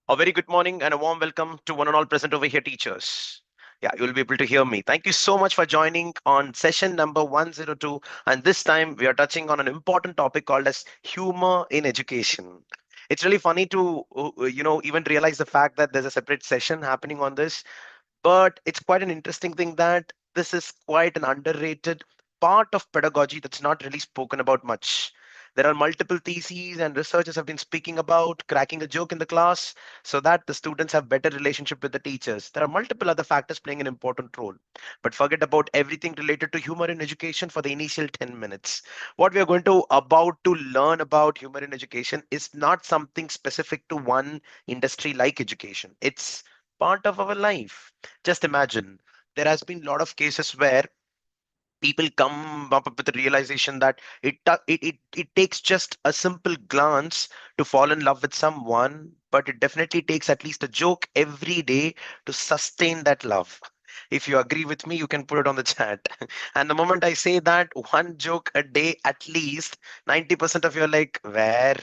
A very good morning and a warm welcome to one and all present over here, teachers. Yeah, you'll be able to hear me. Thank you so much for joining on session number 102. And this time we are touching on an important topic called as humor in education. It's really funny to, even realize the fact that there's a separate session happening on this. But it's quite an interesting thing that this is quite an underrated part of pedagogy that's not really spoken about much. There are multiple theses and researchers have been speaking about cracking a joke in the class so that the students have better relationship with the teachers. There are multiple other factors playing an important role. But forget about everything related to humor in education for the initial 10 minutes. What we are going to about to learn about humor in education is not something specific to one industry like education. It's part of our life. Just imagine there has been a lot of cases where people come up with the realization that it takes just a simple glance to fall in love with someone, but it definitely takes at least a joke every day to sustain that love. If you agree with me, you can put it on the chat. And the moment I say that one joke a day at least, 90% of you are like, where?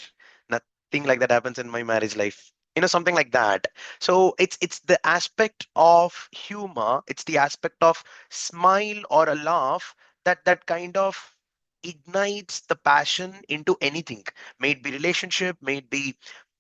Nothing like that happens in my marriage life. Something like that. So it's the aspect of humor, it's the aspect of smile or a laugh that kind of ignites the passion into anything. May it be relationship, may it be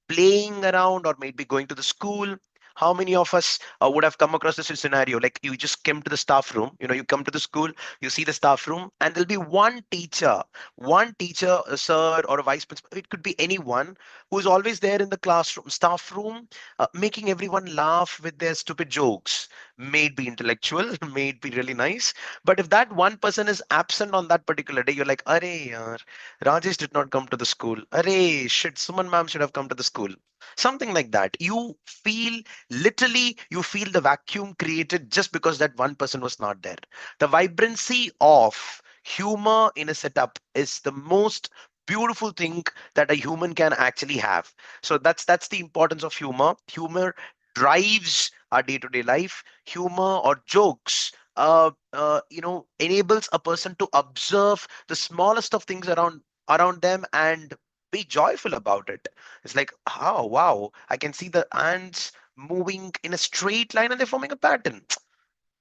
playing around, or maybe going to the school. How many of us would have come across this scenario? Like you just came to the staff room, you come to the school, you see the staff room, and there'll be one teacher, a sir or a vice principal. It could be anyone who is always there in the classroom, staff room, making everyone laugh with their stupid jokes. May it be intellectual, may it be really nice. But if that one person is absent on that particular day, you're like, Arey, yaar, Rajesh did not come to the school. Arey, shit, Suman ma'am should have come to the school. Something like that. You feel the vacuum created just because that one person was not there. The vibrancy of humor in a setup is the most beautiful thing that a human can actually have. So that's the importance of humor. Humor drives our day-to-day life. Humor or jokes enables a person to observe the smallest of things around them and be joyful about it. It's like, oh wow, I can see the ants moving in a straight line and they're forming a pattern.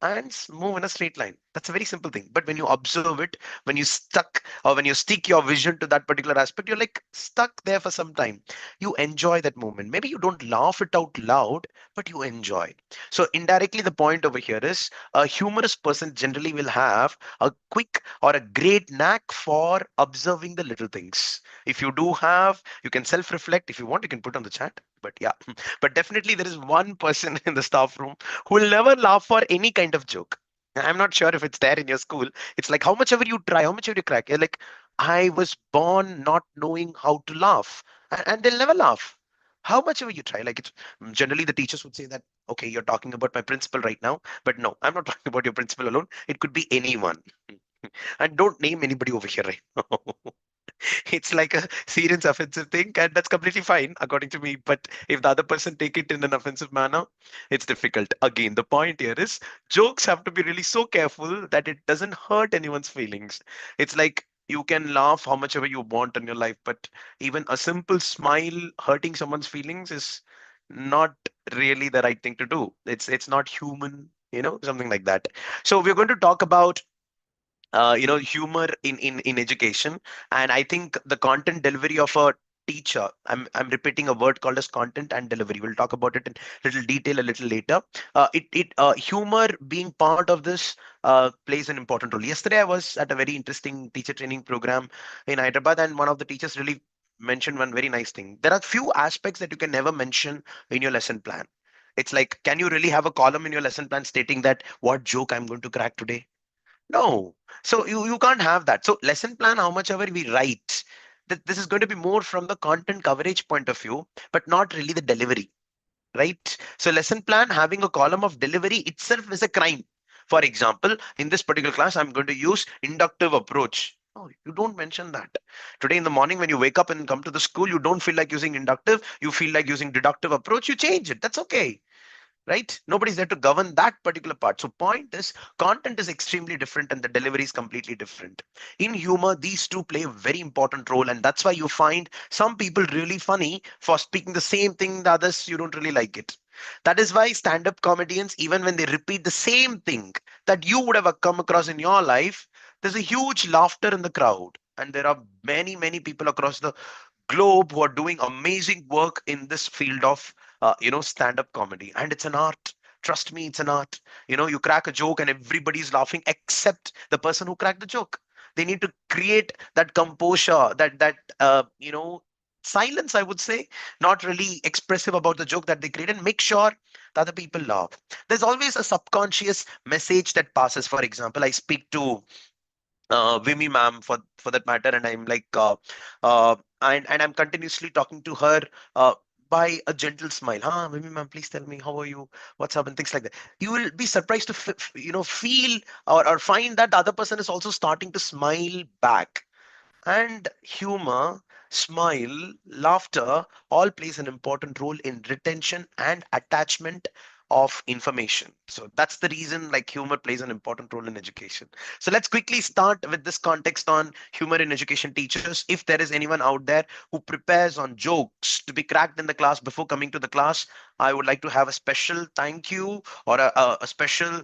Ants move in a straight line. That's a very simple thing. But when you observe it, when you stuck or when you stick your vision to that particular aspect, you're like stuck there for some time. You enjoy that moment. Maybe you don't laugh it out loud, but you enjoy. So indirectly, the point over here is a humorous person generally will have a quick or a great knack for observing the little things. If you do have, you can self-reflect. If you want, you can put on the chat. But yeah, but definitely there is one person in the staff room who will never laugh for any kind of joke. I'm not sure if it's there in your school. It's like how much ever you try, how much ever you crack, you're like, I was born not knowing how to laugh, and they'll never laugh. How much ever you try, like it's generally the teachers would say that, okay, you're talking about my principal right now, but no, I'm not talking about your principal alone. It could be anyone, and don't name anybody over here right now. It's like a serious offensive thing, and that's completely fine according to me. But if the other person take it in an offensive manner, it's difficult. Again, the point here is jokes have to be really so careful that it doesn't hurt anyone's feelings. It's like you can laugh how much ever you want in your life, but even a simple smile hurting someone's feelings is not really the right thing to do. It's not human, something like that. So we're going to talk about humor in education, and I think the content delivery of a teacher, I'm repeating a word called as content and delivery. We'll talk about it in little detail a little later. It humor being part of this plays an important role. Yesterday I was at a very interesting teacher training program in Hyderabad, and one of the teachers really mentioned one very nice thing. There are few aspects that you can never mention in your lesson plan. It's like, can you really have a column in your lesson plan stating that what joke I'm going to crack today? No. So you can't have that. So lesson plan, how much ever we write, this is going to be more from the content coverage point of view, but not really the delivery, right? So lesson plan having a column of delivery itself is a crime. For example, in this particular class, I'm going to use inductive approach. Oh, you don't mention that. Today in the morning, when you wake up and come to the school, you don't feel like using inductive, you feel like using deductive approach, you change it. That's okay. right? Nobody's there to govern that particular part. So point is, content is extremely different and the delivery is completely different. In humor, these two play a very important role, and that's why you find some people really funny for speaking the same thing, the others you don't really like it. That is why stand-up comedians, even when they repeat the same thing that you would have come across in your life, there's a huge laughter in the crowd. And there are many, many people across the globe who are doing amazing work in this field of stand-up comedy, and it's an art. Trust me, it's an art. You crack a joke and everybody's laughing except the person who cracked the joke. They need to create that composure, that silence, I would say, not really expressive about the joke that they create, and make sure the other people laugh. There's always a subconscious message that passes. For example, I speak to Vimy ma'am for that matter, and I'm like, and I'm continuously talking to her by a gentle smile. Vimy ma'am, please tell me how are you, what's up, and things like that. You will be surprised to feel or find that the other person is also starting to smile back. And humor, smile, laughter all plays an important role in retention and attachment of information. So that's the reason like humor plays an important role in education. So let's quickly start with this context on humor in education teachers. If there is anyone out there who prepares on jokes to be cracked in the class before coming to the class, I would like to have a special thank you or a special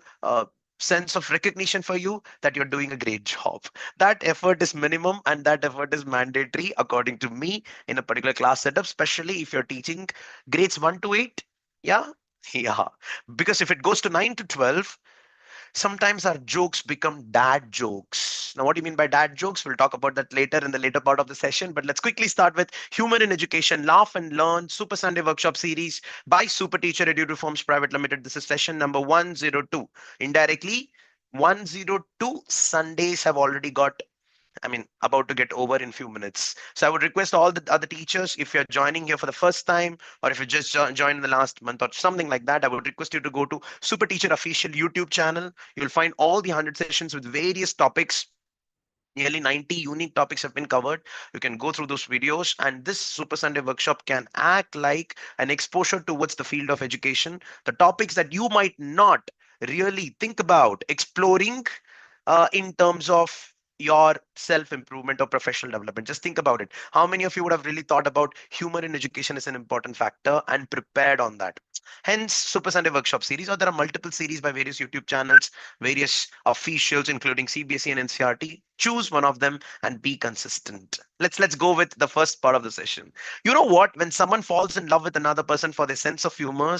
sense of recognition for you that you're doing a great job. That effort is minimum and that effort is mandatory according to me in a particular class setup, especially if you're teaching grades 1 to 8. Yeah. Yeah, because if it goes to 9 to 12, sometimes our jokes become dad jokes. Now, what do you mean by dad jokes? We'll talk about that later in the later part of the session. But let's quickly start with Humor in Education, Laugh and Learn Super Sunday Workshop Series by Super Teacher Edu Reforms Private Limited. This is session number 102. Indirectly, 102 Sundays have already got, about to get over in few minutes. So I would request all the other teachers, if you're joining here for the first time, or if you just joined in the last month or something like that, I would request you to go to Super Teacher official YouTube channel. You'll find all the 100 sessions with various topics. Nearly 90 unique topics have been covered. You can go through those videos, and this Super Sunday workshop can act like an exposure towards the field of education. The topics that you might not really think about exploring in terms of your self improvement or professional development. Just think about it. How many of you would have really thought about humor in education as an important factor and prepared on that? Hence, Super Sunday Workshop series, or there are multiple series by various YouTube channels, various officials, including CBSE and NCRT. Choose one of them and be consistent. Let's go with the first part of the session. You know what? When someone falls in love with another person for their sense of humor,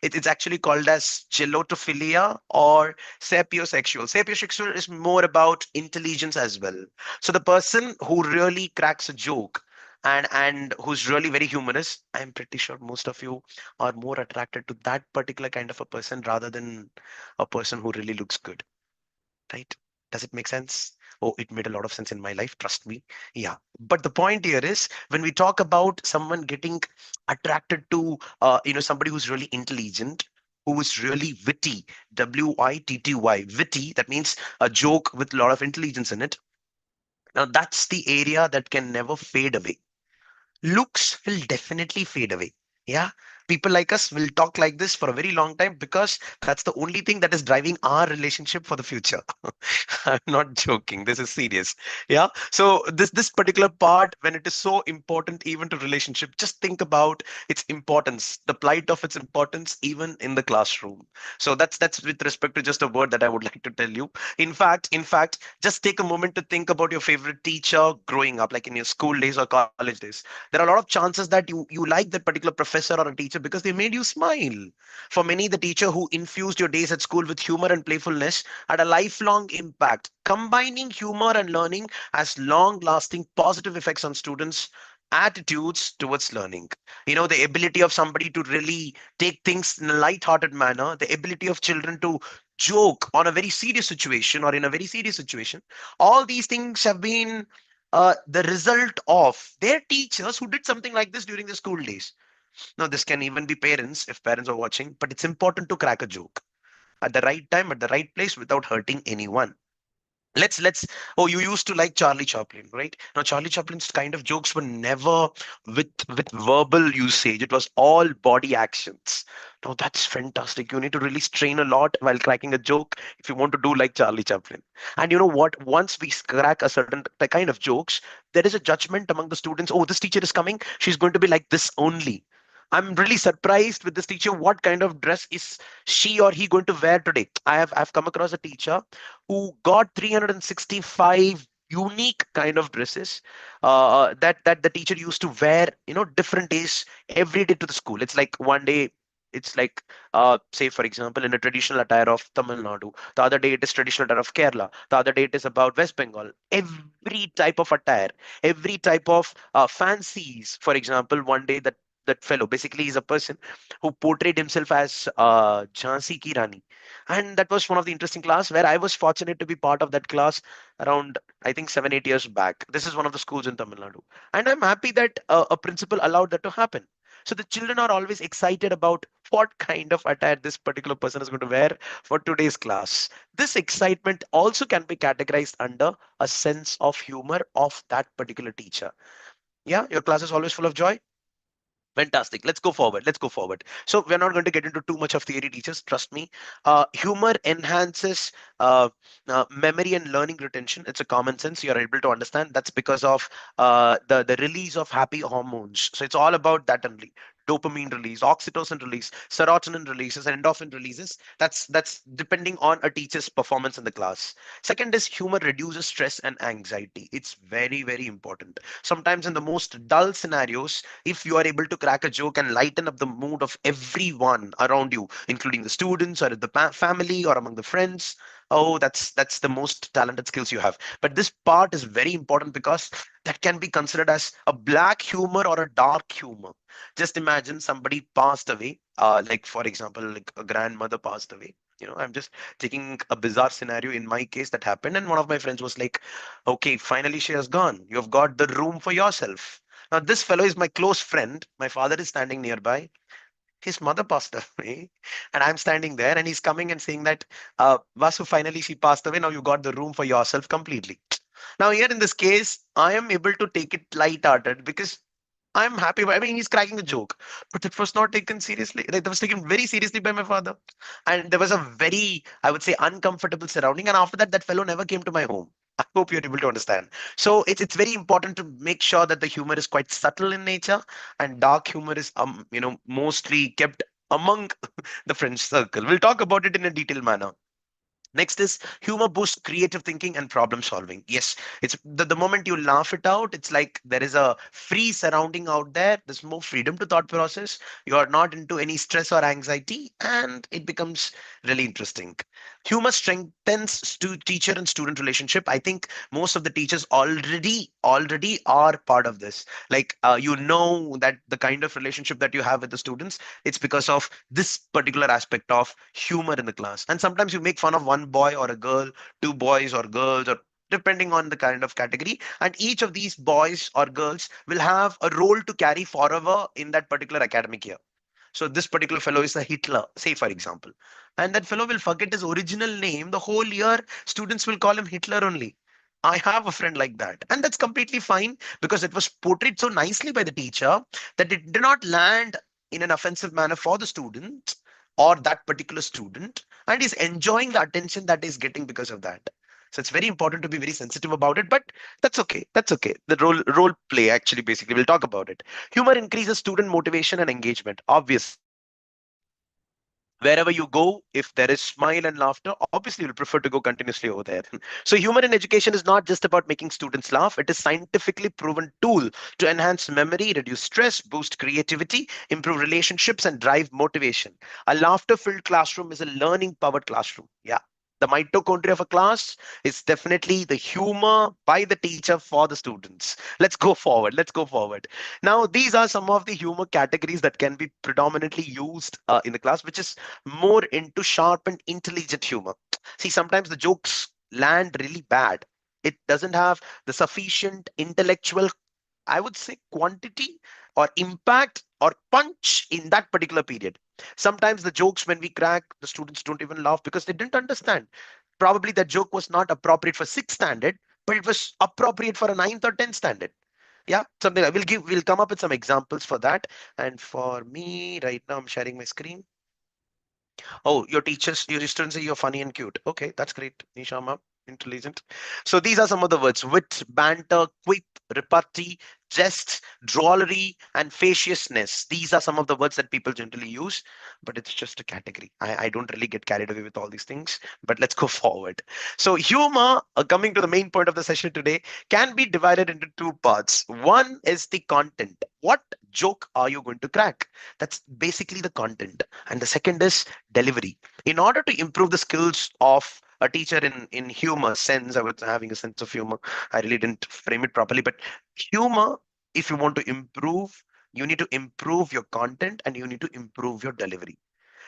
it's actually called as gelotophilia or sapiosexual. Sapiosexual is more about intelligence as well. So the person who really cracks a joke and who's really very humorous, I'm pretty sure most of you are more attracted to that particular kind of a person rather than a person who really looks good, right? Does it make sense? Oh, it made a lot of sense in my life, trust me. Yeah. But the point here is when we talk about someone getting attracted to somebody who's really intelligent, who is really witty, witty, witty, that means a joke with a lot of intelligence in it. Now that's the area that can never fade away. Looks will definitely fade away. Yeah, people like us will talk like this for a very long time because that's the only thing that is driving our relationship for the future. I'm not joking, this is serious. Yeah, so this particular part, when it is so important even to relationship, just think about its importance, the plight of its importance even in the classroom. So that's with respect to just a word that I would like to tell you. In fact, just take a moment to think about your favorite teacher growing up, like in your school days or college days. There are a lot of chances that you like that particular professor or a teacher because they made you smile. For many, the teacher who infused your days at school with humor and playfulness had a lifelong impact. Combining humor and learning has long lasting positive effects on students attitudes towards learning. The ability of somebody to really take things in a light-hearted manner, the ability of children to joke on a very serious situation or in a very serious situation, all these things have been the result of their teachers who did something like this during the school days. Now, this can even be parents if parents are watching, but it's important to crack a joke at the right time, at the right place without hurting anyone. Let's Oh, you used to like Charlie Chaplin, right? Now Charlie Chaplin's kind of jokes were never with verbal usage. It was all body actions. Now that's fantastic. You need to really strain a lot while cracking a joke if you want to do like Charlie Chaplin. And you know what, once we crack a certain kind of jokes, there is a judgment among the students. Oh, this teacher is coming, she's going to be like this only. I'm really surprised with this teacher. What kind of dress is she or he going to wear today? I've come across a teacher who got 365 unique kind of dresses that the teacher used to wear, different days every day to the school. It's like one day it's like, say for example, in a traditional attire of Tamil Nadu. The other day it is traditional attire of Kerala. The other day it is about West Bengal. Every type of attire, every type of fancies. For example, one day that fellow basically is a person who portrayed himself as Jhansi Ki Rani, and that was one of the interesting class where I was fortunate to be part of that class around, I think, 7 8 years back. This is one of the schools in Tamil Nadu, and I'm happy that a principal allowed that to happen. So the children are always excited about what kind of attire this particular person is going to wear for today's class. This excitement also can be categorized under a sense of humor of that particular teacher. Yeah, your class is always full of joy. Fantastic. Let's go forward. Let's go forward. So we're not going to get into too much of theory, teachers. Trust me. Humor enhances memory and learning retention. It's a common sense. You're able to understand. That's because of the release of happy hormones. So it's all about that only. Dopamine release, oxytocin release, serotonin releases, and endorphin releases. That's depending on a teacher's performance in the class. Second is humor reduces stress and anxiety. It's very, very important. Sometimes in the most dull scenarios, if you are able to crack a joke and lighten up the mood of everyone around you, including the students or the family or among the friends, oh, that's the most talented skills you have. But this part is very important because that can be considered as a black humor or a dark humor. Just imagine somebody passed away, like for example, like a grandmother passed away. I'm just taking a bizarre scenario in my case that happened, and one of my friends was like, okay, finally she has gone, you've got the room for yourself. Now, this fellow is my close friend. My father is standing nearby. His mother passed away, and I'm standing there, and he's coming and saying that, Vasu, finally she passed away. Now you got the room for yourself completely. Now, here in this case, I am able to take it light-hearted because I'm happy. I mean, he's cracking a joke, but it was not taken seriously. That was taken very seriously by my father, and there was a very, I would say, uncomfortable surrounding. And after that, that fellow never came to my home. I hope you're able to understand. So it's very important to make sure that the humor is quite subtle in nature, and dark humor is mostly kept among the friend circle. We'll talk about it in a detailed manner. Next is humor boosts creative thinking and problem solving. Yes, it's the moment you laugh it out, it's like there is a free surrounding out there. There's more freedom to thought process. You are not into any stress or anxiety, and it becomes really interesting. Humor strengthens teacher and student relationship. I think most of the teachers already are part of this. Like that the kind of relationship that you have with the students, it's because of this particular aspect of humor in the class. And sometimes you make fun of one boy or a girl, two boys or girls, or depending on the kind of category, and each of these boys or girls will have a role to carry forever in that particular academic year. So this particular fellow is a Hitler, say for example, and that fellow will forget his original name the whole year. Students will call him Hitler only. I have a friend like that, and that's completely fine because it was portrayed so nicely by the teacher that it did not land in an offensive manner for the student or that particular student, and is enjoying the attention that is getting because of that. So it's very important to be very sensitive about it, but that's okay. That's okay. The role play actually basically we'll talk about it. Humor increases student motivation and engagement. Obviously, wherever you go, if there is smile and laughter, obviously you'll prefer to go continuously over there. So humor in education is not just about making students laugh. It is scientifically proven tool to enhance memory, reduce stress, boost creativity, improve relationships, and drive motivation. A laughter filled classroom is a learning powered classroom. Yeah, the mitochondria of a class is definitely the humor by the teacher for the students. Let's go forward. Let's go forward. Now, these are some of the humor categories that can be predominantly used in the class, which is more into sharp and intelligent humor. See, sometimes the jokes land really bad. It doesn't have the sufficient intellectual, I would say, quantity or impact or punch in that particular period. Sometimes the jokes, when we crack, the students don't even laugh because they didn't understand. Probably that joke was not appropriate for sixth standard, but it was appropriate for a ninth or 10th standard. Yeah, something like we'll come up with some examples for that. And for me, right now, I'm sharing my screen. Oh, your students say you're funny and cute. Okay, that's great, Nishama. Intelligent. So these are some of the words: wit, banter, quip, repartee, jest, drollery, and facetiousness. These are some of the words that people generally use, but it's just a category. I don't really get carried away with all these things, but let's go forward. So humor, coming to the main point of the session today, can be divided into two parts. One is the content. What joke are you going to crack? That's basically the content. And the second is delivery. In order to improve the skills of a teacher in humor sense, I was having a sense of humor. I really didn't frame it properly, but humor, if you want to improve, you need to improve your content and you need to improve your delivery.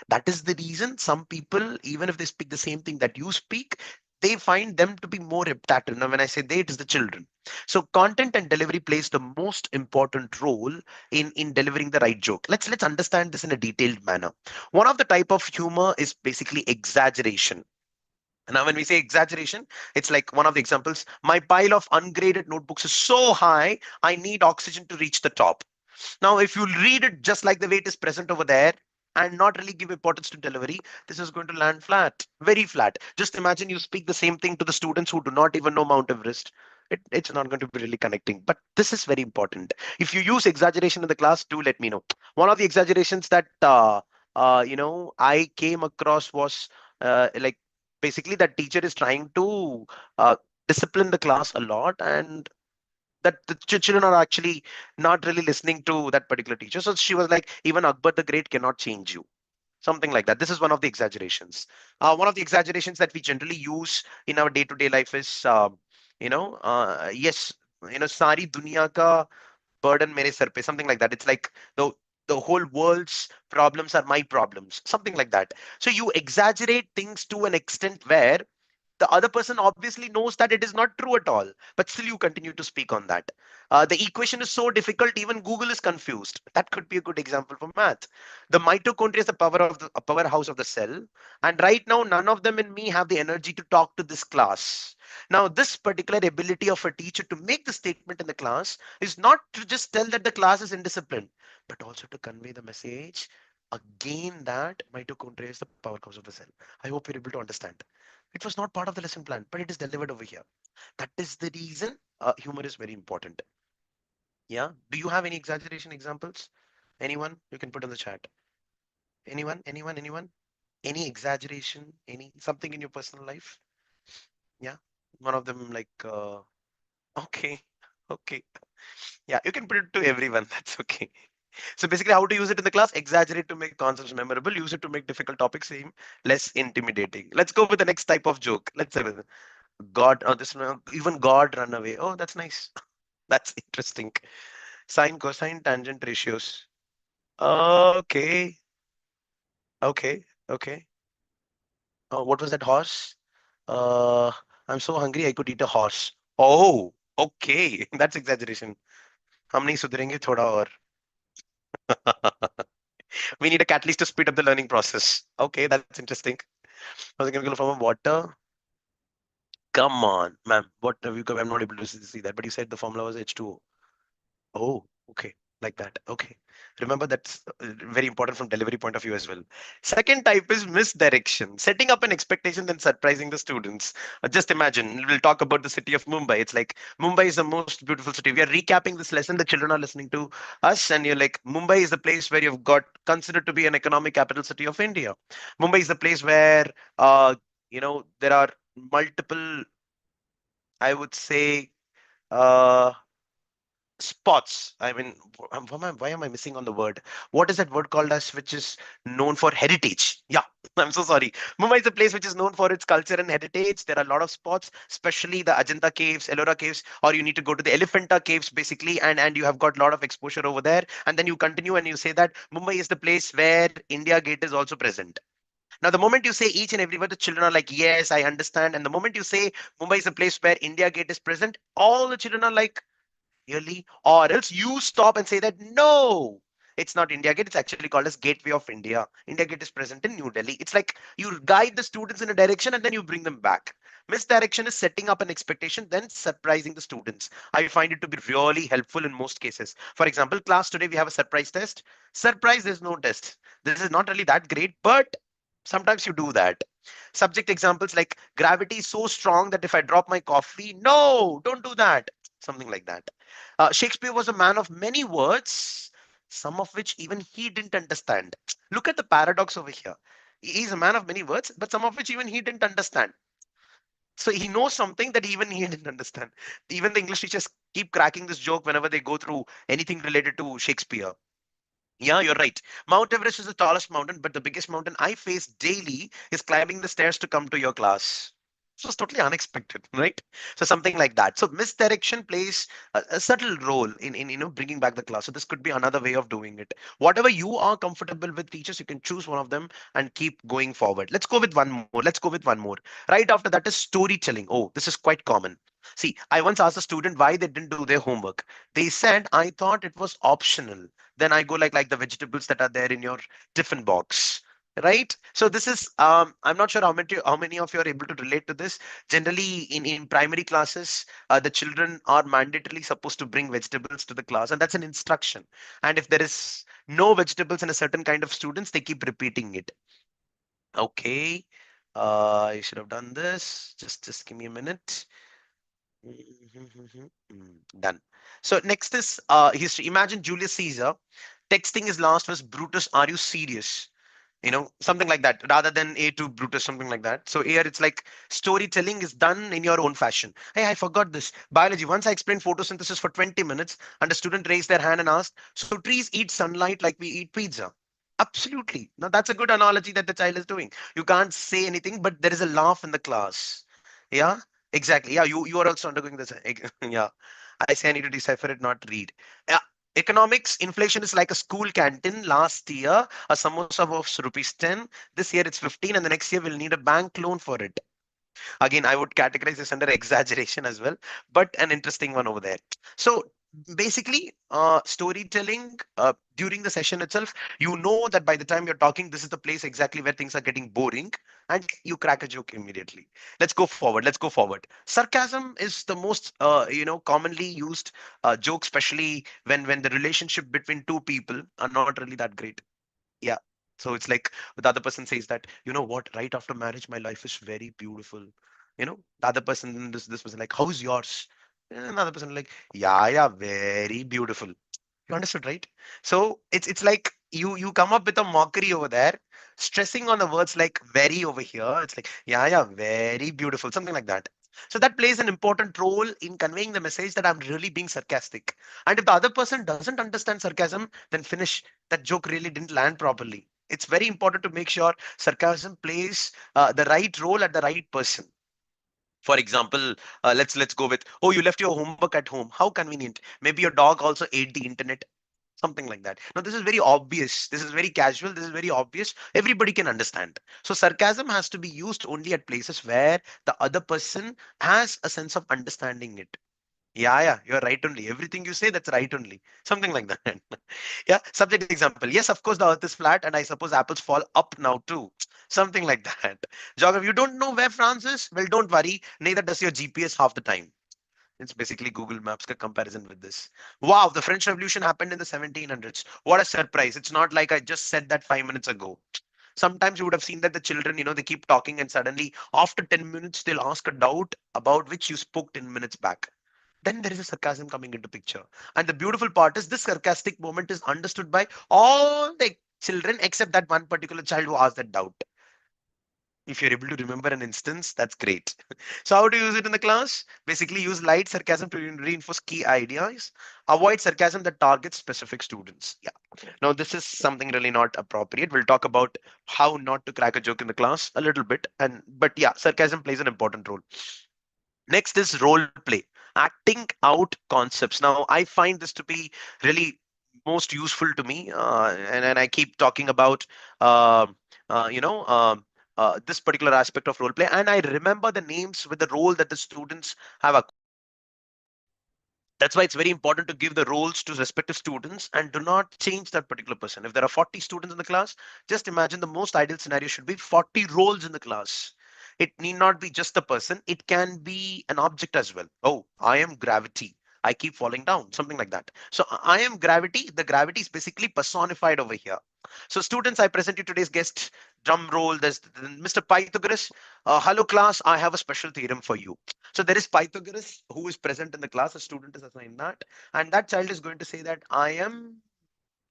That is the reason some people, even if they speak the same thing that you speak, they find them to be more adaptive. Now, when I say they, it is the children. So content and delivery plays the most important role in delivering the right joke. Let's understand this in a detailed manner. One of the type of humor is basically exaggeration. Now, when we say exaggeration, it's like one of the examples. My pile of ungraded notebooks is so high, I need oxygen to reach the top. Now, if you read it just like the way it is present over there and not really give importance to delivery, this is going to land flat, very flat. Just imagine you speak the same thing to the students who do not even know Mount Everest. It's not going to be really connecting. But this is very important. If you use exaggeration in the class, do let me know. One of the exaggerations that I came across was like basically that teacher is trying to discipline the class a lot, and that the children are actually not really listening to that particular teacher. So she was like, even Akbar the Great cannot change you. Something like that. This is one of the exaggerations. One of the exaggerations that we generally use in our day-to-day life is, yes, sari duniya ka burden mere sar pe, something like that. It's like the whole world's problems are my problems, something like that. So you exaggerate things to an extent where the other person obviously knows that it is not true at all, but still you continue to speak on that. The equation is so difficult, even Google is confused. That could be a good example for math. The mitochondria is the power of the a powerhouse of the cell, and right now none of them in me have the energy to talk to this class. Now, this particular ability of a teacher to make the statement in the class is not to just tell that the class is indisciplined, but also to convey the message again that mitochondria is the powerhouse of the cell. I hope you're able to understand. It was not part of the lesson plan, but it is delivered over here. That is the reason humor is very important. Yeah. Do you have any exaggeration examples? Anyone? You can put in the chat. Anyone? Anyone? Anyone? Any exaggeration? Any something in your personal life? Yeah. One of them like okay. Okay. Yeah, you can put it to everyone. That's okay. So basically, how to use it in the class? Exaggerate to make concepts memorable. Use it to make difficult topics seem less intimidating. Let's go with the next type of joke. Let's say God, oh, this one, even God run away. Oh, that's nice. That's interesting. Sine, cosine, tangent ratios. Okay, okay, okay. What was that horse? Uh, I'm so hungry I could eat a horse. Oh, okay. That's exaggeration. हम नहीं सुधरेंगे थोड़ा और. We need a catalyst to speed up the learning process. Okay, that's interesting. I was going to go from water. Come on, ma'am. What have you? I'm not able to see that, but you said the formula was H2O. Oh, okay. Like that. Okay. Remember that's very important from delivery point of view as well. Second type is misdirection, setting up an expectation then surprising the students. Just imagine, we'll talk about the city of Mumbai. It's like Mumbai is the most beautiful city. We are recapping this lesson. The children are listening to us, and you're like, Mumbai is the place where you've got considered to be an economic capital city of India. Mumbai is the place where, there are multiple, I would say, uh, spots. I mean, why am I missing on the word? What is that word called as which is known for heritage? Yeah, I'm so sorry. Mumbai is a place which is known for its culture and heritage. There are a lot of spots, especially the Ajanta caves, Ellora caves, or you need to go to the Elephanta caves basically, and you have got a lot of exposure over there. And then you continue and you say that Mumbai is the place where India Gate is also present. Now, the moment you say each and every word, the children are like, yes, I understand. And the moment you say Mumbai is a place where India Gate is present, all the children are like, really? Or else you stop and say that no, It's not India Gate, it's actually called as Gateway of India. India Gate is present in New Delhi. It's like you guide the students in a direction and then you bring them back. Misdirection is setting up an expectation, then surprising the students. I find it to be really helpful in most cases. For example, class today we have a surprise test. Surprise, there's no test. This is not really that great, but sometimes you do that. Subject examples like gravity is so strong that if I drop my coffee, no, don't do that. Something like that. Shakespeare was a man of many words, some of which even he didn't understand. Look at the paradox over here. He's a man of many words, but some of which even he didn't understand. So he knows something that even he didn't understand. Even the English teachers keep cracking this joke whenever they go through anything related to Shakespeare. Yeah, you're right. Mount Everest is the tallest mountain, but the biggest mountain I face daily is climbing the stairs to come to your class. So it's totally unexpected, right? So something like that. So misdirection plays a subtle role in bringing back the class. So this could be another way of doing it. Whatever you are comfortable with, teachers, you can choose one of them and keep going forward. Let's go with one more. Let's go with one more. Right after that is storytelling. Oh, this is quite common. See, I once asked a student why they didn't do their homework. They said, I thought it was optional. Then I go like the vegetables that are there in your tiffin box, right? So this is I'm not sure how many of you are able to relate to this. Generally in primary classes, the children are mandatorily supposed to bring vegetables to the class, and that's an instruction. And if there is no vegetables in a certain kind of students, they keep repeating it. Okay, I should have done this. Just give me a minute. Done. So next is history. Imagine Julius Caesar texting his last was Brutus, are you serious? Something like that, rather than A to Brutus, something like that. So here it's like storytelling is done in your own fashion. Hey, I forgot this. Biology. Once I explained photosynthesis for 20 minutes and a student raised their hand and asked, so trees eat sunlight like we eat pizza. Absolutely. Now that's a good analogy that the child is doing. You can't say anything, but there is a laugh in the class. Yeah, exactly. Yeah, you are also undergoing this. Yeah. I say I need to decipher it, not read. Yeah. Economics, inflation is like a school canteen. Last year, a samosa was rupees 10. This year it's 15, and the next year we'll need a bank loan for it. Again, I would categorize this under exaggeration as well, but an interesting one over there. So basically, storytelling during the session itself, you know that by the time you're talking, this is the place exactly where things are getting boring, and you crack a joke immediately. Let's go forward. Let's go forward. Sarcasm is the most commonly used joke, especially when the relationship between two people are not really that great. Yeah. So it's like the other person says that, you know what, right after marriage, my life is very beautiful. The other person, this person like, how's yours? And another person like, yeah, yeah, very beautiful. You understood, right? So it's like you come up with a mockery over there, stressing on the words like very over here. It's like, yeah, yeah, very beautiful, something like that. So that plays an important role in conveying the message that I'm really being sarcastic. And if the other person doesn't understand sarcasm, then finish. That joke really didn't land properly. It's very important to make sure sarcasm plays the right role at the right person. For example, let's go with, oh, you left your homework at home. How convenient. Maybe your dog also ate the internet. Something like that. Now, this is very obvious. This is very casual. This is very obvious. Everybody can understand. So, sarcasm has to be used only at places where the other person has a sense of understanding it. Yeah, yeah, you're right only. Everything you say, that's right only. Something like that. Yeah, subject example. Yes, of course, the earth is flat, and I suppose apples fall up now too. Something like that. Geography, you don't know where France is? Well, don't worry. Neither does your GPS half the time. It's basically Google Maps ka comparison with this. Wow, the French Revolution happened in the 1700s. What a surprise. It's not like I just said that 5 minutes ago. Sometimes you would have seen that the children, they keep talking and suddenly after 10 minutes, they'll ask a doubt about which you spoke 10 minutes back. Then there is a sarcasm coming into picture. And the beautiful part is this sarcastic moment is understood by all the children except that one particular child who asked that doubt. If you're able to remember an instance, that's great. So how to use it in the class? Basically use light sarcasm to reinforce key ideas. Avoid sarcasm that targets specific students. Yeah. Now this is something really not appropriate. We'll talk about how not to crack a joke in the class a little bit. But yeah, sarcasm plays an important role. Next is role play, acting out concepts. Now, I find this to be really most useful to me, and I keep talking about um you know this particular aspect of role play, and I remember the names with the role that the students have That's why it's very important to give the roles to respective students and do not change that particular person. If there are 40 students in the class, just imagine the most ideal scenario should be 40 roles in the class. It need not be just the person, it can be an object as well. Oh, I am gravity. I keep falling down, something like that. So I am gravity. The gravity is basically personified over here. So students, I present you today's guest. Drum roll. There's Mr. Pythagoras. Hello class, I have a special theorem for you. So there is Pythagoras who is present in the class. A student is assigned that, and that child is going to say that I am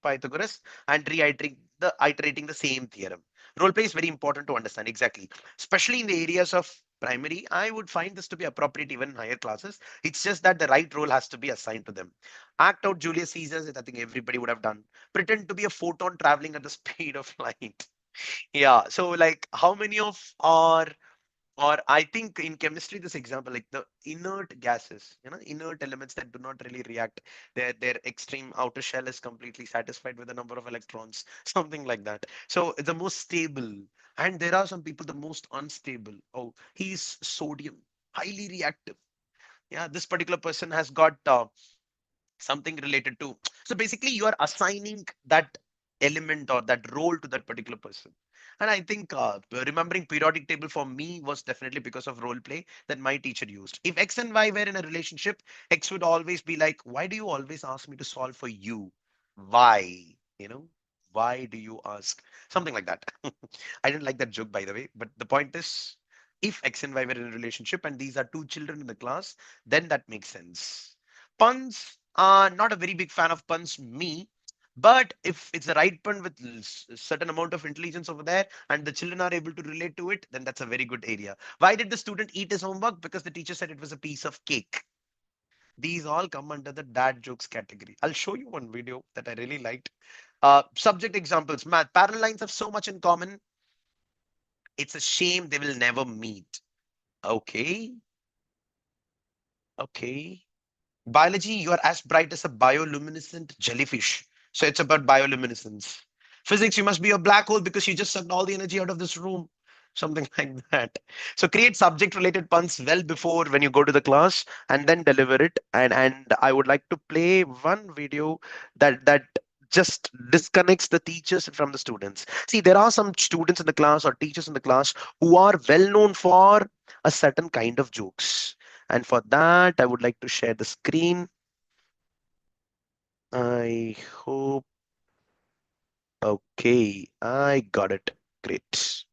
Pythagoras and iterating the same theorem. Role play is very important to understand exactly, especially in the areas of primary. I would find this to be appropriate even in higher classes. It's just that the right role has to be assigned to them. Act out Julius Caesar. I think everybody would have done. Pretend to be a photon traveling at the speed of light. Yeah. So like, how many of our or I think in chemistry, this example, like the inert gases, inert elements that do not really react, their extreme outer shell is completely satisfied with the number of electrons, something like that. So the most stable, and there are some people the most unstable. Oh, he's sodium, highly reactive. Yeah, this particular person has got something related to. So basically, you are assigning that element or that role to that particular person. And I think remembering periodic table for me was definitely because of role play that my teacher used. If X and Y were in a relationship, X would always be like, why do you always ask me to solve for you? Why? You know, why do you ask? Something like that. I didn't like that joke, by the way. But the point is, if X and Y were in a relationship and these are two children in the class, then that makes sense. Puns, not a very big fan of puns, me. But if it's the right pun with certain amount of intelligence over there and the children are able to relate to it, then that's a very good area. Why did the student eat his homework? Because the teacher said it was a piece of cake. These all come under the dad jokes category. I'll show you one video that I really liked. Subject examples. Math. Parallel lines have so much in common. It's a shame they will never meet. Okay. Okay. Biology, you are as bright as a bioluminescent jellyfish. So it's about bioluminescence. Physics, you must be a black hole because you just sucked all the energy out of this room. Something like that. So create subject related puns well before when you go to the class and then deliver it. And I would like to play one video that just disconnects the teachers from the students. See, there are some students in the class or teachers in the class who are well known for a certain kind of jokes. And for that, I would like to share the screen. I hope. Okay, I got it. Great.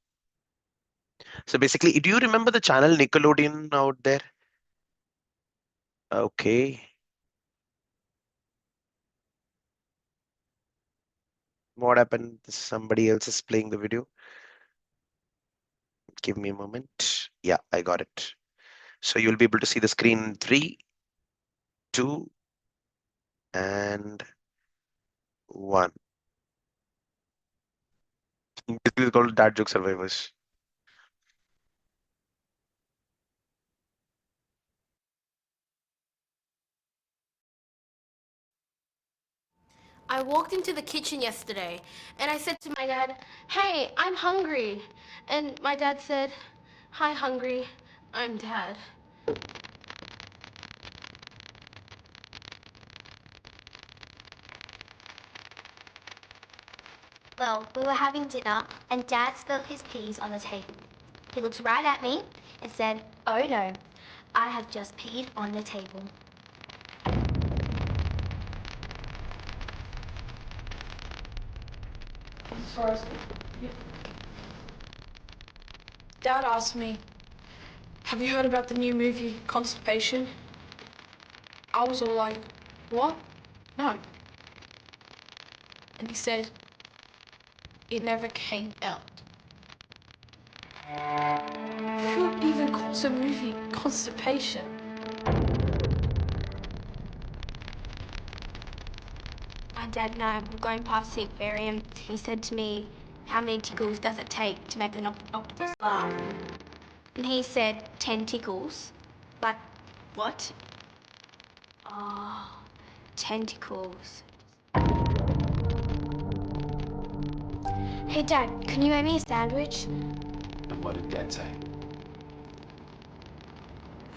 So basically, do you remember the channel Nickelodeon out there? Okay. What happened? Somebody else is playing the video. Give me a moment. Yeah, I got it. So you'll be able to see the screen in 3, 2, and 1. This is called Dad Joke Survivors. I walked into the kitchen yesterday and I said to my dad, "Hey, I'm hungry." And my dad said, "Hi, hungry. I'm dad." Well, we were having dinner, and Dad spilled his peas on the table. He looked right at me and said, "Oh no, I have just peed on the table." Sorry. Dad asked me, "Have you heard about the new movie Constipation?" I was all like, "What? No." And he said, "It never came out." Who even calls a movie Constipation? My dad and I were going past the aquarium. He said to me, "How many tickles does it take to make an octopus laugh?" And he said, 10 tickles. But what? Oh, tentacles. Hey Dad, can you make me a sandwich? And what did Dad say?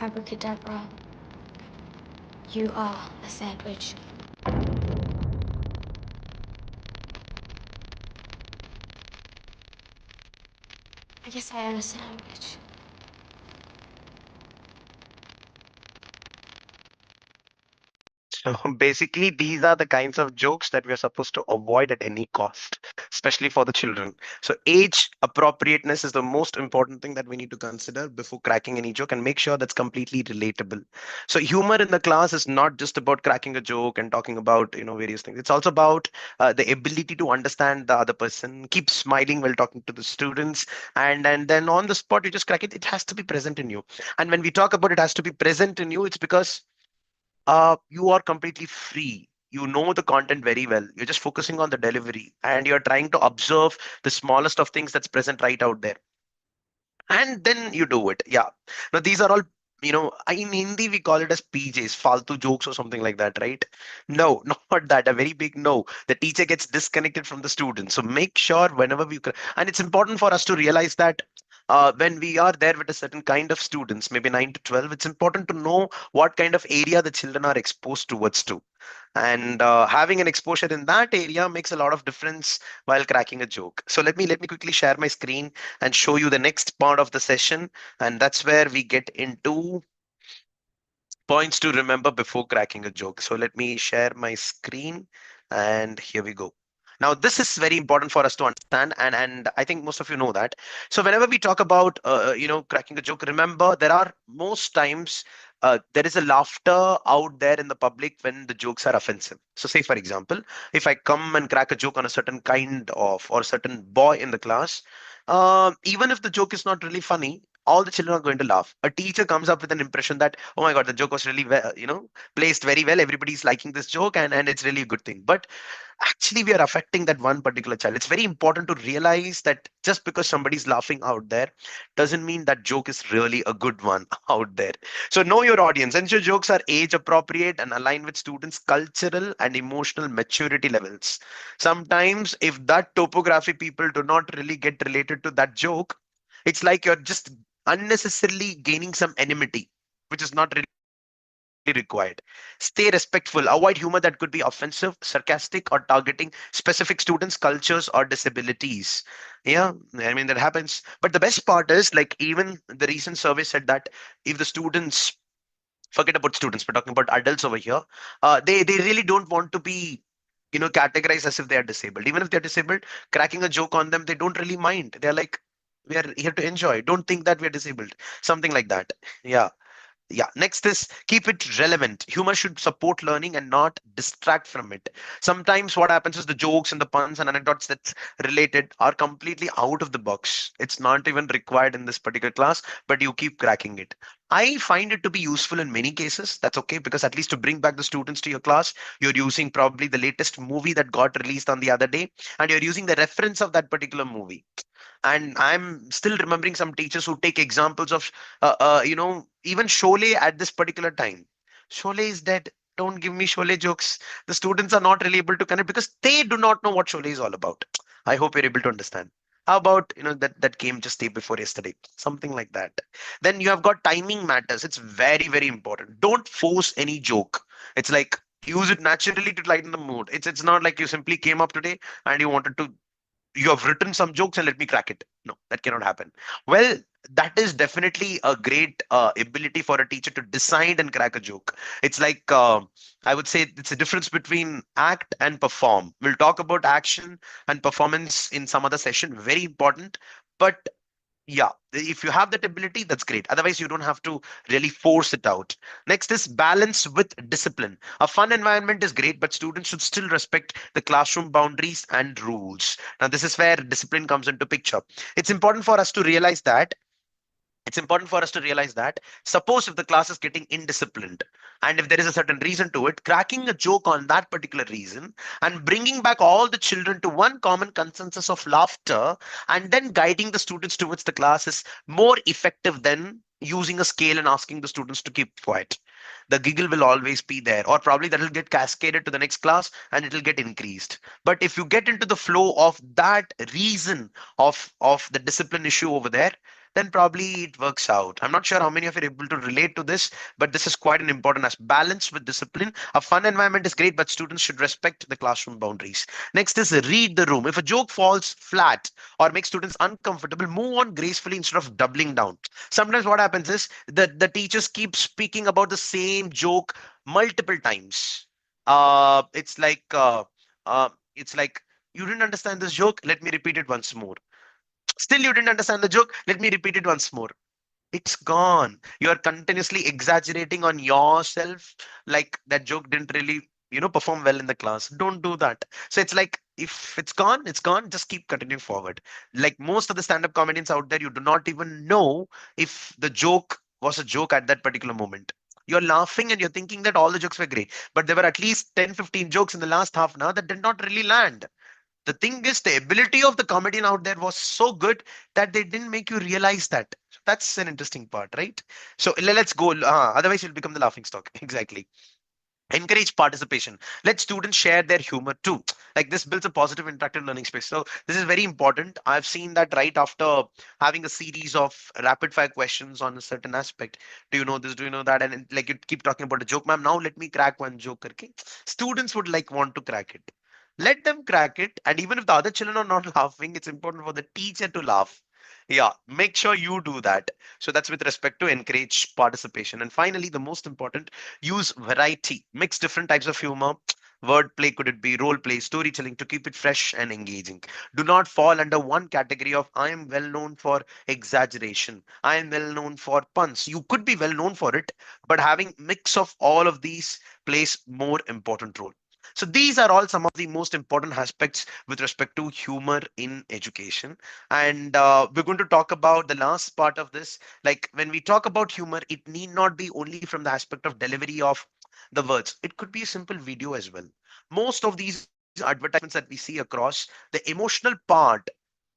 Abracadabra. You are a sandwich. I guess I am a sandwich. So basically, these are the kinds of jokes that we are supposed to avoid at any cost, especially for the children. So age appropriateness is the most important thing that we need to consider before cracking any joke and make sure that's completely relatable. So humor in the class is not just about cracking a joke and talking about, various things. It's also about the ability to understand the other person, keep smiling while talking to the students, and then on the spot you just crack it. It has to be present in you. And when we talk about it has to be present in you, it's because you are completely free. You know the content very well. You're just focusing on the delivery and you're trying to observe the smallest of things that's present right out there. And then you do it. Yeah. Now, these are all, in Hindi, we call it as PJs, faltu jokes or something like that, right? No, not that. A very big no. The teacher gets disconnected from the student. So make sure whenever and it's important for us to realize that when we are there with a certain kind of students, maybe 9 to 12, it's important to know what kind of area the children are exposed towards to. And having an exposure in that area makes a lot of difference while cracking a joke. So let me quickly share my screen and show you the next part of the session, and that's where we get into points to remember before cracking a joke. So let me share my screen, and here we go. Now, this is very important for us to understand, and I think most of you know that. So whenever we talk about cracking a joke, remember there are most times there is a laughter out there in the public when the jokes are offensive. So say for example, if I come and crack a joke on a certain kind of or certain boy in the class, even if the joke is not really funny, all the children are going to laugh. A teacher comes up with an impression that, oh my god, the joke was really well, placed very well. Everybody's liking this joke, and it's really a good thing. But actually, we are affecting that one particular child. It's very important to realize that just because somebody's laughing out there doesn't mean that joke is really a good one out there. So know your audience. Ensure jokes are age appropriate and align with students' cultural and emotional maturity levels. Sometimes, if that topography people do not really get related to that joke, it's like you're just unnecessarily gaining some enmity, which is not really required. Stay respectful. Avoid humor that could be offensive, sarcastic, or targeting specific students, cultures, or disabilities. Yeah, I mean, that happens. But the best part is, like, even the recent survey said that if the students, forget about students, we're talking about adults over here, they really don't want to be categorized as if they are disabled. Even if they're disabled, cracking a joke on them, they don't really mind. They're like, we are here to enjoy. Don't think that we're disabled. Something like that. Yeah. Yeah, next is keep it relevant. Humor should support learning and not distract from it. Sometimes what happens is the jokes and the puns and anecdotes that's related are completely out of the box. It's not even required in this particular class, but you keep cracking it. I find it to be useful in many cases. That's okay because at least to bring back the students to your class, you're using probably the latest movie that got released on the other day, and you're using the reference of that particular movie. And I'm still remembering some teachers who take examples of even Sholay at this particular time. Sholay is dead. Don't give me Sholay jokes. The students are not really able to connect because they do not know what Sholay is all about. I hope you're able to understand. How about that came just day before yesterday, something like that. Then you have got timing matters. It's very very important. Don't force any joke. It's like use it naturally to lighten the mood. It's not like you simply came up today and you wanted to, you have written some jokes and let me crack it. No, that cannot happen. Well, that is definitely a great ability for a teacher to decide and crack a joke. It's like I would say it's a difference between act and perform. We'll talk about action and performance in some other session, very important. But yeah, if you have that ability, that's great. Otherwise, you don't have to really force it out. Next is balance with discipline. A fun environment is great, but students should still respect the classroom boundaries and rules. Now, this is where discipline comes into picture. It's important for us to realize that suppose if the class is getting indisciplined and if there is a certain reason to it, cracking a joke on that particular reason and bringing back all the children to one common consensus of laughter and then guiding the students towards the class is more effective than using a scale and asking the students to keep quiet. The giggle will always be there, or probably that will get cascaded to the next class and it will get increased. But if you get into the flow of that reason of the discipline issue over there, then probably it works out. I'm not sure how many of you are able to relate to this, but this is quite an important aspect. Balance with discipline. A fun environment is great, but students should respect the classroom boundaries. Next is read the room. If a joke falls flat or makes students uncomfortable, move on gracefully instead of doubling down. Sometimes what happens is that the teachers keep speaking about the same joke multiple times. It's like it's like, you didn't understand this joke, let me repeat it once more. Still you didn't understand the joke, let me repeat it once more. It's gone. You are continuously exaggerating on yourself, like that joke didn't really, perform well in the class. Don't do that. So it's like, if it's gone, it's gone. Just keep continuing forward. Like most of the stand-up comedians out there, you do not even know if the joke was a joke at that particular moment. You're laughing and you're thinking that all the jokes were great, but there were at least 10, 15 jokes in the last half an hour that did not really land. The thing is, the ability of the comedian out there was so good that they didn't make you realize that. So that's an interesting part, right? So let's go. Otherwise, you'll become the laughing stock. Exactly. Encourage participation. Let students share their humor too. Like this builds a positive interactive learning space. So this is very important. I've seen that right after having a series of rapid fire questions on a certain aspect. Do you know this? Do you know that? And like you keep talking about a joke, ma'am. Now let me crack one joke. Okay, students would like want to crack it. Let them crack it. And even if the other children are not laughing, it's important for the teacher to laugh. Yeah, make sure you do that. So that's with respect to encourage participation. And finally, the most important, use variety. Mix different types of humor. Wordplay, could it be role play, storytelling, to keep it fresh and engaging. Do not fall under one category of I am well known for exaggeration. I am well known for puns. You could be well known for it, but having mix of all of these plays more important role. So these are all some of the most important aspects with respect to humor in education. And we're going to talk about the last part of this. Like when we talk about humor, it need not be only from the aspect of delivery of the words. It could be a simple video as well. Most of these advertisements that we see across, the emotional part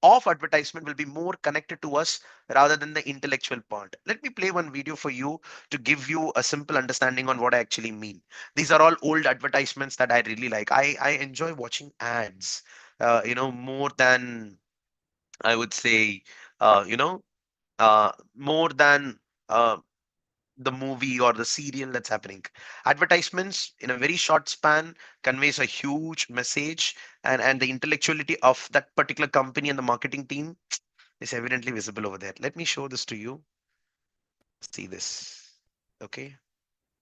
of advertisement will be more connected to us rather than the intellectual part. Let me play one video for you to give you a simple understanding on what I actually mean. These are all old advertisements that I really like. I enjoy watching ads, more than, I would say, more than uh, the movie or the serial that's happening. Advertisements in a very short span conveys a huge message, and the intellectuality of that particular company and the marketing team is evidently visible over there. Let me show this to you. See this. Okay.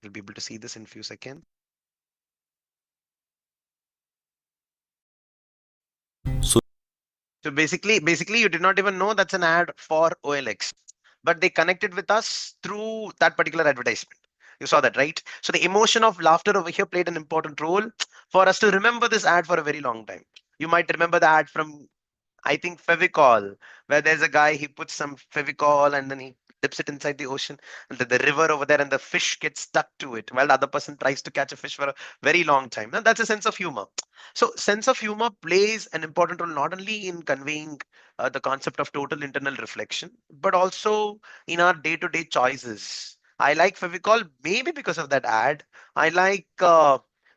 You'll be able to see this in a few seconds. So basically, you did not even know that's an ad for OLX, but they connected with us through that particular advertisement. You saw that, right? So the emotion of laughter over here played an important role for us to remember this ad for a very long time. You might remember the ad from, I think, Fevicol, where there's a guy, he puts some Fevicol and then he dips it inside the ocean, and the river over there, and the fish gets stuck to it while the other person tries to catch a fish for a very long time. Now, that's a sense of humor. So, sense of humor plays an important role not only in conveying the concept of total internal reflection, but also in our day to day choices. I like Fevicol maybe because of that ad. I like.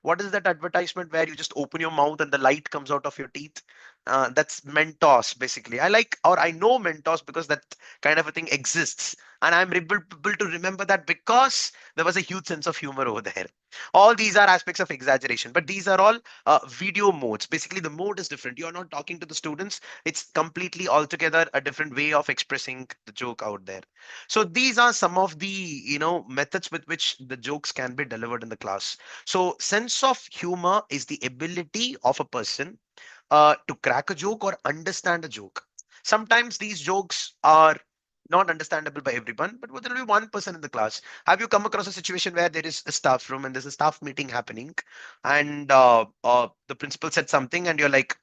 What is that advertisement where you just open your mouth and the light comes out of your teeth? That's Mentos, basically. I like, or I know Mentos because that kind of a thing exists. And I'm able to remember that because there was a huge sense of humor over there. All these are aspects of exaggeration, but these are all video modes. Basically, the mode is different. You're not talking to the students. It's completely altogether a different way of expressing the joke out there. So these are some of the, methods with which the jokes can be delivered in the class. So sense of humor is the ability of a person to crack a joke or understand a joke. Sometimes these jokes are not understandable by everyone, but there will be one person in the class. Have you come across a situation where there is a staff room and there's a staff meeting happening, and the principal said something, and you're like,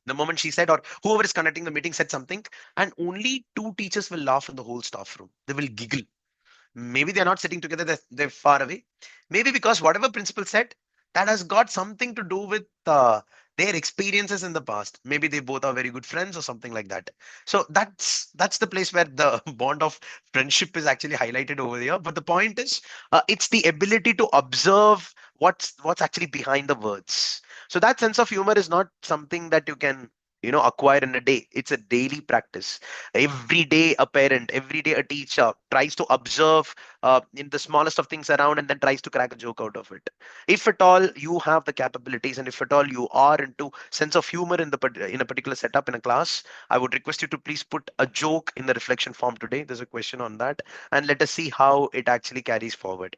the moment she said, or whoever is conducting the meeting said something, and only two teachers will laugh in the whole staff room. They will giggle. Maybe they're not sitting together, they're far away. Maybe because whatever principal said, that has got something to do with their experiences in the past. Maybe they both are very good friends or something like that. So that's the place where the bond of friendship is actually highlighted over here. But the point is, it's the ability to observe what's actually behind the words. So that sense of humor is not something that you can acquire in a day. It's a daily practice. Every day a parent, every day a teacher tries to observe in the smallest of things around and then tries to crack a joke out of it. If at all you have the capabilities, and if at all you are into sense of humor in a particular setup in a class, I would request you to please put a joke in the reflection form today. There's a question on that, and let us see how it actually carries forward.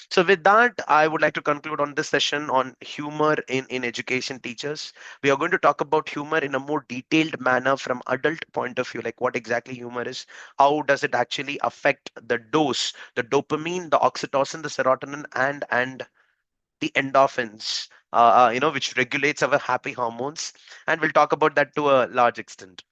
So with that, I would like to conclude on this session on humor in education teachers. We are going to talk about humor in a more detailed manner from adult point of view, like what exactly humor is, how does it actually affect the dose, the dopamine, the oxytocin, the serotonin, and the endorphins, which regulates our happy hormones. And we'll talk about that to a large extent.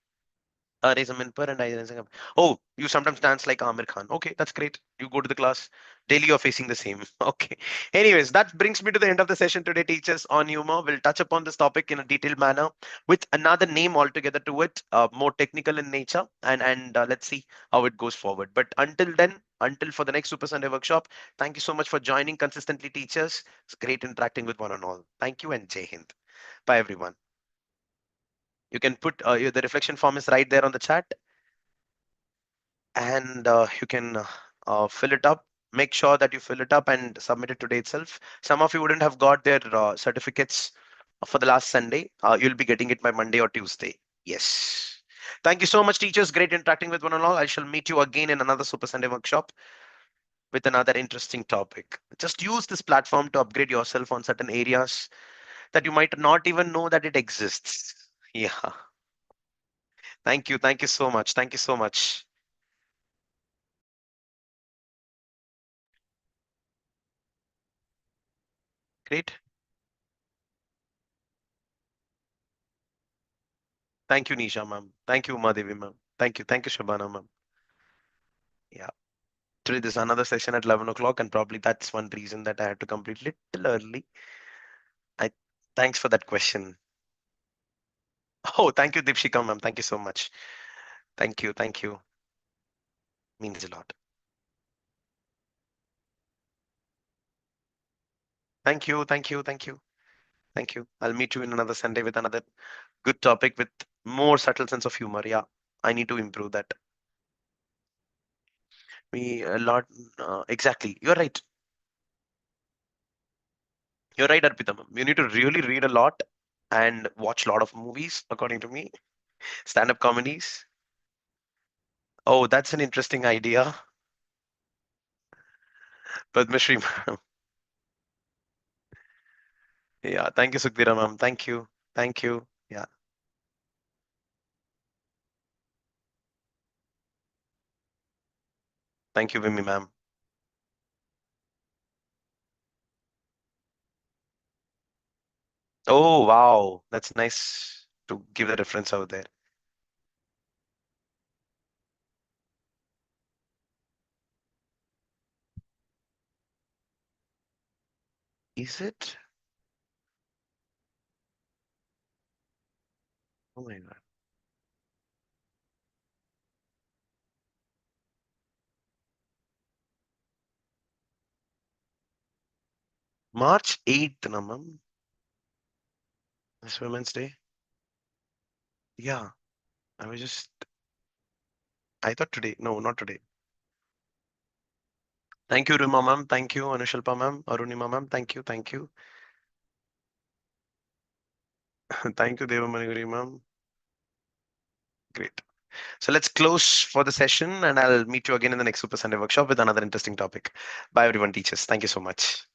Raise a minper and I raise a. Oh, you sometimes dance like Amir Khan. Okay, that's great. You go to the class. Daily you're facing the same. Okay. Anyways, that brings me to the end of the session today, teachers on humor. We'll touch upon this topic in a detailed manner with another name altogether to it, more technical in nature, and let's see how it goes forward. But until then, until for the next Super Sunday workshop, thank you so much for joining consistently, teachers. It's great interacting with one and all. Thank you and Jai Hind. Bye, everyone. You can put the reflection form is right there on the chat, and you can fill it up. Make sure that you fill it up and submit it today itself. Some of you wouldn't have got their certificates for the last Sunday. You'll be getting it by Monday or Tuesday. Yes. Thank you so much, teachers. Great interacting with one and all. I shall meet you again in another Super Sunday workshop with another interesting topic. Just use this platform to upgrade yourself on certain areas that you might not even know that it exists. Yeah. Thank you. Thank you so much. Thank you so much. Great. Thank you, Nisha ma'am. Thank you, Umadevi ma'am. Thank you. Thank you, Shabana ma'am. Yeah. Today there's another session at 11 o'clock, and probably that's one reason that I had to complete little early. I Thanks for that question. Oh, thank you, Dipshika ma'am. Thank you so much. Thank you. Thank you. Means a lot. Thank you. Thank you. Thank you. Thank you. I'll meet you in another Sunday with another good topic with more subtle sense of humor. Yeah. I need to improve that. Me a lot. Exactly. You're right. You're right, Arpita ma'am. You need to really read a lot and watch a lot of movies, according to me. Stand-up comedies. Oh, that's an interesting idea. Padmashri ma'am. Yeah, thank you, Sukhdira ma'am. Thank you. Thank you. Yeah, thank you, Vimi ma'am. Oh, wow. That's nice to give the reference out there. Is it? Oh my God. March 8th, na ma'am. This Women's Day. Yeah, I was just, I thought today. No, not today. Thank you, Rima ma'am. Thank you, Anushilpa ma'am. Arunima ma'am. Thank you. Thank you. Thank you, Devamaniguri ma'am. Great. So let's close for the session, and I'll meet you again in the next Super Sunday workshop with another interesting topic. Bye, everyone, teachers. Thank you so much.